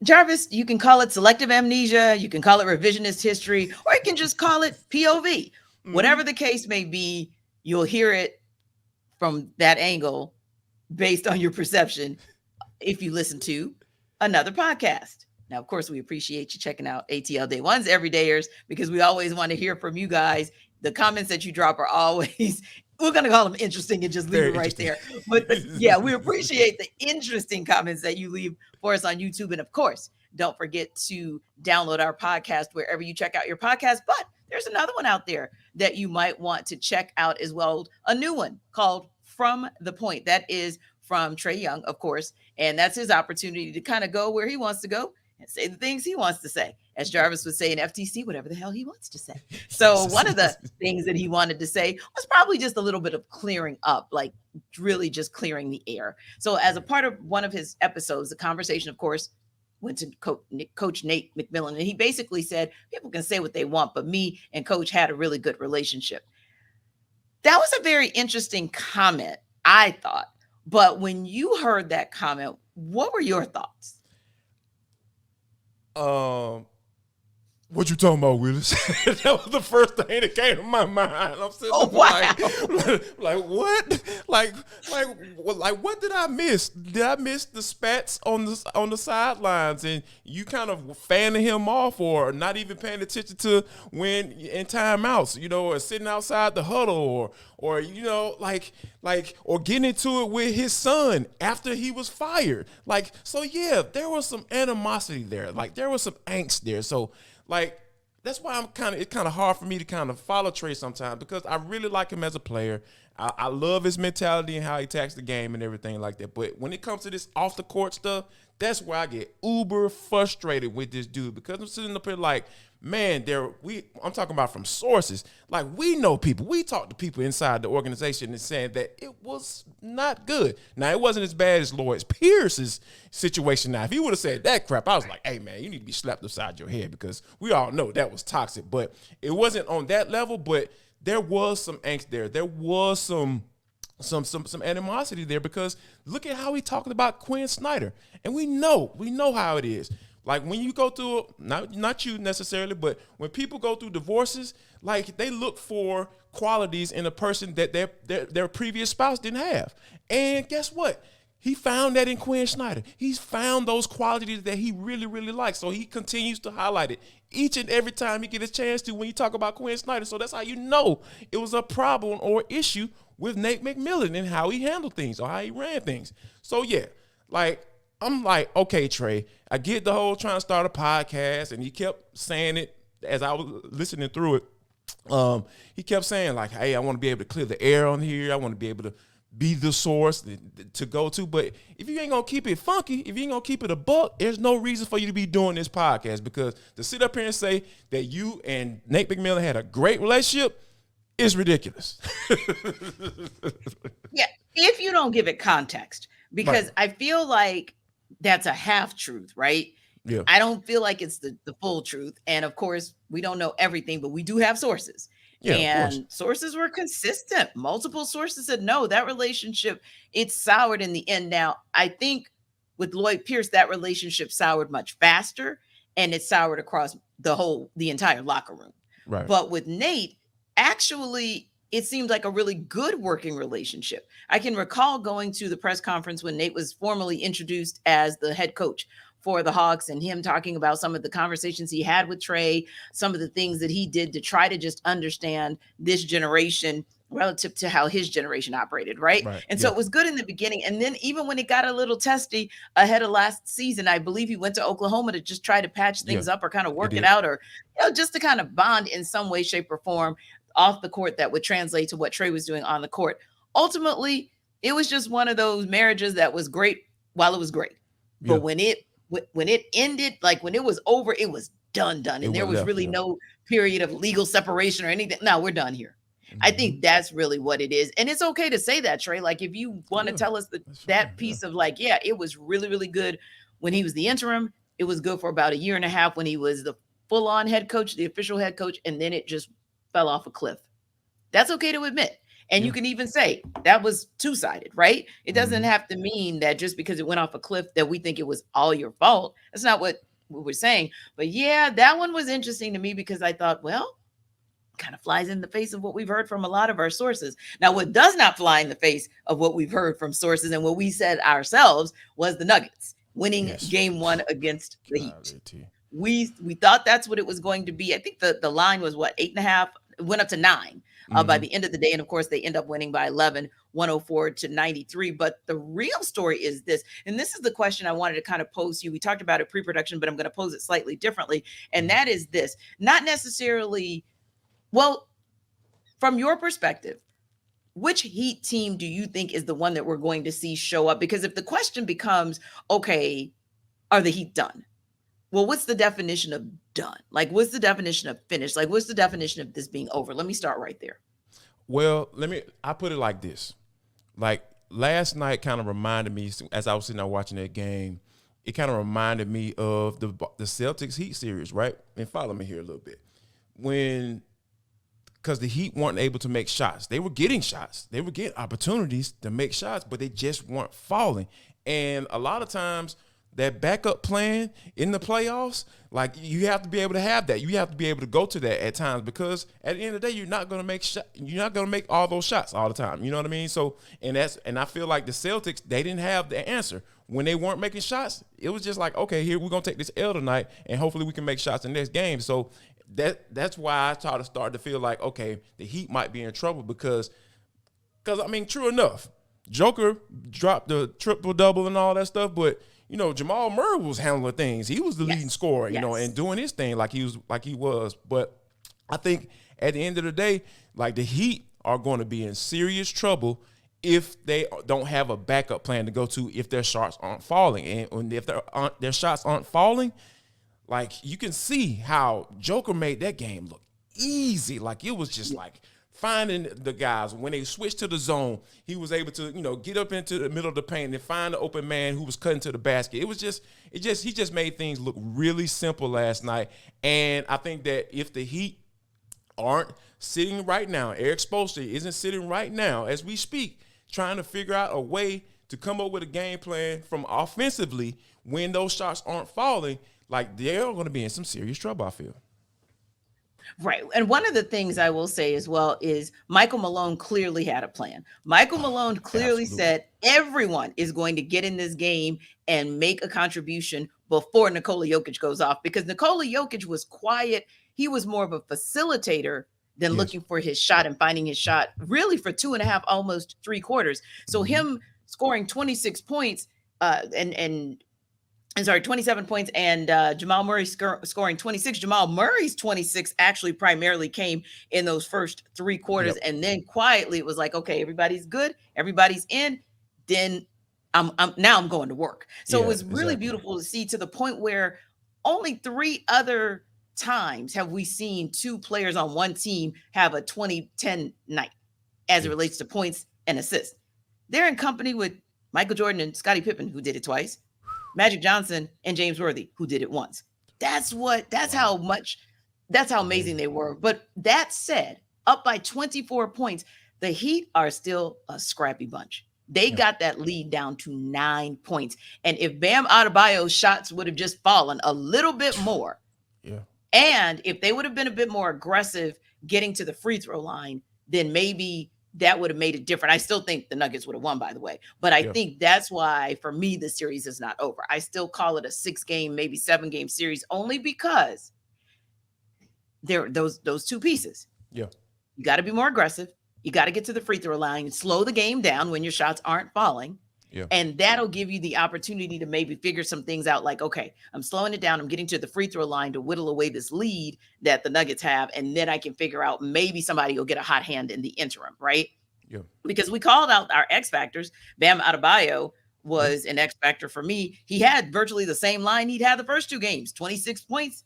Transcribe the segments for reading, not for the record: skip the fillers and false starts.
Jarvis, you can call it selective amnesia, you can call it revisionist history, or you can just call it POV. Hmm. Whatever the case may be, you'll hear it from that angle based on your perception if you listen to another podcast. Now, of course, we appreciate you checking out ATL Day One's Everydayers because we always want to hear from you guys. The comments that you drop are always, we're going to call them interesting and just leave it Very right interesting. there. But yeah, we appreciate the interesting comments that you leave for us on YouTube. And of course, don't forget to download our podcast wherever you check out your podcast. But there's another one out there that you might want to check out as well. A new one called From the Point. That is from Trae Young, of course. And that's his opportunity to kind of go where he wants to go and say the things he wants to say. As Jarvis would say in FTC, whatever the hell he wants to say. So one of the things that he wanted to say was probably just a little bit of clearing up, like really just clearing the air. So as a part of one of his episodes, the conversation, of course, went to Coach Nate McMillan, and he basically said, people can say what they want, but me and Coach had a really good relationship. That was a very interesting comment, I thought. But when you heard that comment, what were your thoughts? um, What you talking about, Willis? That was the first thing that came to my mind. I'm sitting Oh, there wow. like what? Like what did I miss? Did I miss the spats on the sidelines and you kind of fanning him off or not even paying attention to when in timeouts, or sitting outside the huddle or or getting into it with his son after he was fired. Like, so yeah, there was some animosity there. Like there was some angst there. So like that's why it's kind of hard for me to kind of follow Trae sometimes because I really like him as a player. I love his mentality and how he attacks the game and everything like that. But when it comes to this off the court stuff, that's where I get uber frustrated with this dude because I'm sitting up here like, man, I'm talking about from sources. Like we know people, we talk to people inside the organization and saying that it was not good. Now it wasn't as bad as Lloyd Pierce's situation. Now, if he would have said that crap, I was like, hey man, you need to be slapped upside your head because we all know that was toxic. But it wasn't on that level, but there was some angst there. There was some animosity there because look at how he talked about Quinn Snyder. And we know how it is. Like when you go through, not you necessarily, but when people go through divorces, like they look for qualities in a person that their previous spouse didn't have. And guess what? He found that in Quinn Snyder. He's found those qualities that he really, really likes. So he continues to highlight it each and every time he gets a chance to when you talk about Quinn Snyder. So that's how you know it was a problem or issue with Nate McMillan and how he handled things or how he ran things. So yeah, like I'm like, okay, Trae, I get the whole trying to start a podcast, and he kept saying it as I was listening through it. He kept saying like, hey, I want to be able to clear the air on here. I want to be able to be the source to go to. But if you ain't gonna keep it funky, if you ain't gonna keep it a buck, there's no reason for you to be doing this podcast because to sit up here and say that you and Nate McMillan had a great relationship is ridiculous. Yeah, if you don't give it context, Right. because I feel like that's a half truth, right? Yeah. I don't feel like it's the full truth. And of course, we don't know everything, but we do have sources. Yeah, of course. And sources were consistent. Multiple sources said no, that relationship, it's soured in the end. Now, I think with Lloyd Pierce, that relationship soured much faster and it soured across the entire locker room. Right. But with Nate, actually, it seemed like a really good working relationship. I can recall going to the press conference when Nate was formally introduced as the head coach for the Hawks and him talking about some of the conversations he had with Trae, some of the things that he did to try to just understand this generation relative to how his generation operated, right? Right. And so Yeah. it was good in the beginning. And then even when it got a little testy ahead of last season, I believe he went to Oklahoma to just try to patch Yeah. things up or kind of It work it did. out or just to kind of bond in some way, shape, or form off the court that would translate to what Trae was doing on the court. Ultimately, it was just one of those marriages that was great while it was great. Yeah. But when it ended, like when it was over, it was done. It And there went was left. really Yeah. no period of legal separation or anything. No, we're done here. I Mm-hmm. think that's really what it is. And it's okay to say that, Trae. Like if you want to Yeah. tell us That's fine. that Yeah. piece of like, yeah, it was really, really good when he was the interim. It was good for about a year and a half when he was the full-on head coach, the official head coach, and then it just fell off a cliff. That's okay to admit. And you Yeah. can even say that was two-sided, right? It doesn't Mm-hmm. have to mean that just because it went off a cliff that we think it was all your fault. That's not what we were saying. But yeah, that one was interesting to me because I thought, well, kind of flies in the face of what we've heard from a lot of our sources. Now, what does not fly in the face of what we've heard from sources and what we said ourselves was the Nuggets winning Yes. game one against the Heat. Golly, T. We thought that's what it was going to be. I think the line was what, 8.5. It went up to 9 by Mm-hmm. the end of the day, and of course they end up winning by 11, 104-93. But the real story is this, and this is the question I wanted to kind of pose to you. We talked about it pre-production, but I'm going to pose it slightly differently, and that is this: not necessarily, well, from your perspective, which Heat team do you think is the one that we're going to see show up? Because if the question becomes, okay, are the Heat done? Well, what's the definition of done? Like, what's the definition of finished? Like, what's the definition of this being over? Let me start right there. Well, I put it like this. Like last night kind of reminded me, as I was sitting there watching that game, it kind of reminded me of the Celtics Heat series, right? And follow me here a little bit. Because the Heat weren't able to make shots. They were getting shots. They were getting opportunities to make shots, but they just weren't falling. And a lot of times that backup plan in the playoffs, like you have to be able to have that. You have to be able to go to that at times because at the end of the day, you're not going to make all those shots all the time. You know what I mean? So, and I feel like the Celtics, they didn't have the answer. When they weren't making shots, it was just like, okay, here we're going to take this L tonight and hopefully we can make shots in the next game. So that's why I started to feel like, okay, the Heat might be in trouble because I mean, true enough, Joker dropped the triple-double and all that stuff, but Jamal Murray was handling things. He was the leading scorer, and doing his thing like he was. But I think at the end of the day, like the Heat are going to be in serious trouble if they don't have a backup plan to go to if their shots aren't falling. And if their shots aren't falling, like you can see how Joker made that game look easy. Like it was just like finding the guys. When they switched to the zone, he was able to, get up into the middle of the paint and find the open man who was cutting to the basket. He just made things look really simple last night. And I think that if the Heat aren't sitting right now, Eric Spoelstra isn't sitting right now as we speak, trying to figure out a way to come up with a game plan from offensively when those shots aren't falling, like they're going to be in some serious trouble, I feel. Right. And one of the things I will say as well is Michael Malone clearly had a plan. Michael Malone clearly said everyone is going to get in this game and make a contribution before Nikola Jokic goes off, because Nikola Jokic was quiet. He was more of a facilitator than looking for his shot and finding his shot really for 2.5, almost 3 quarters. So him scoring 26 points and 27 points and Jamal Murray scoring 26. Jamal Murray's 26 actually primarily came in those first 3 quarters. Yep. And then quietly it was like, okay, everybody's good. Everybody's in. Then I'm going to work. So it was really beautiful to see, to the point where only 3 other times have we seen 2 players on one team have a 20-10 night as it relates to points and assists. They're in company with Michael Jordan and Scottie Pippen, who did it twice. Magic Johnson and James Worthy, who did it once. That's how amazing they were. But that said, up by 24 points, the Heat are still a scrappy bunch. They got that lead down to 9 points. And if Bam Adebayo's shots would have just fallen a little bit more, and if they would have been a bit more aggressive getting to the free throw line, then maybe that would have made it different. I still think the Nuggets would have won, by the way. But I think that's why, for me, the series is not over. I still call it a 6-game, maybe 7-game series, only because there are those 2 pieces. Yeah. You got to be more aggressive. You got to get to the free throw line and slow the game down when your shots aren't falling. Yeah. And that'll give you the opportunity to maybe figure some things out, like, okay, I'm slowing it down. I'm getting to the free throw line to whittle away this lead that the Nuggets have. And then I can figure out maybe somebody will get a hot hand in the interim, right? Yeah. Because we called out our X factors. Bam Adebayo was an X factor for me. He had virtually the same line he'd had the first 2 games, 26 points,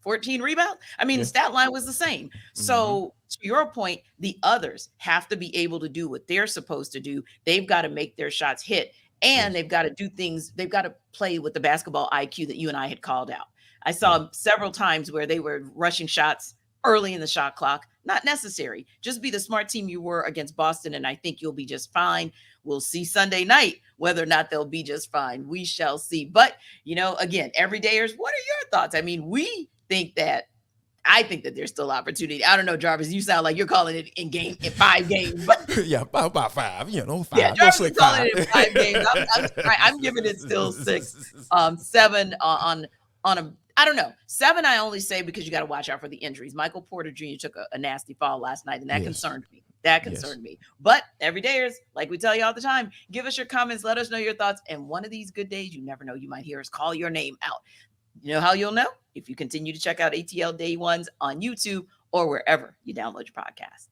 14 rebounds. I mean, the stat line was the same. So to your point, the others have to be able to do what they're supposed to do. They've got to make their shots hit, and they've got to do things. They've got to play with the basketball IQ that you and I had called out. I saw several times where they were rushing shots early in the shot clock. Not necessary. Just be the smart team you were against Boston, and I think you'll be just fine. We'll see Sunday night whether or not they'll be just fine. We shall see. But, again, everydayers, what are your thoughts? I mean, I think that there's still opportunity. I don't know, Jarvis. You sound like you're calling it in 5 games, but yeah, about 5. 5. Yeah, Jarvis is calling it in 5 games. I'm giving it still 6, 7 on a. I don't know. 7, I only say because you got to watch out for the injuries. Michael Porter Jr. took a nasty fall last night, and that concerned me. Me. But everydayers, like we tell you all the time, give us your comments. Let us know your thoughts. And one of these good days, you never know, you might hear us call your name out. You know how you'll know? If you continue to check out ATL Day Ones on YouTube or wherever you download your podcasts.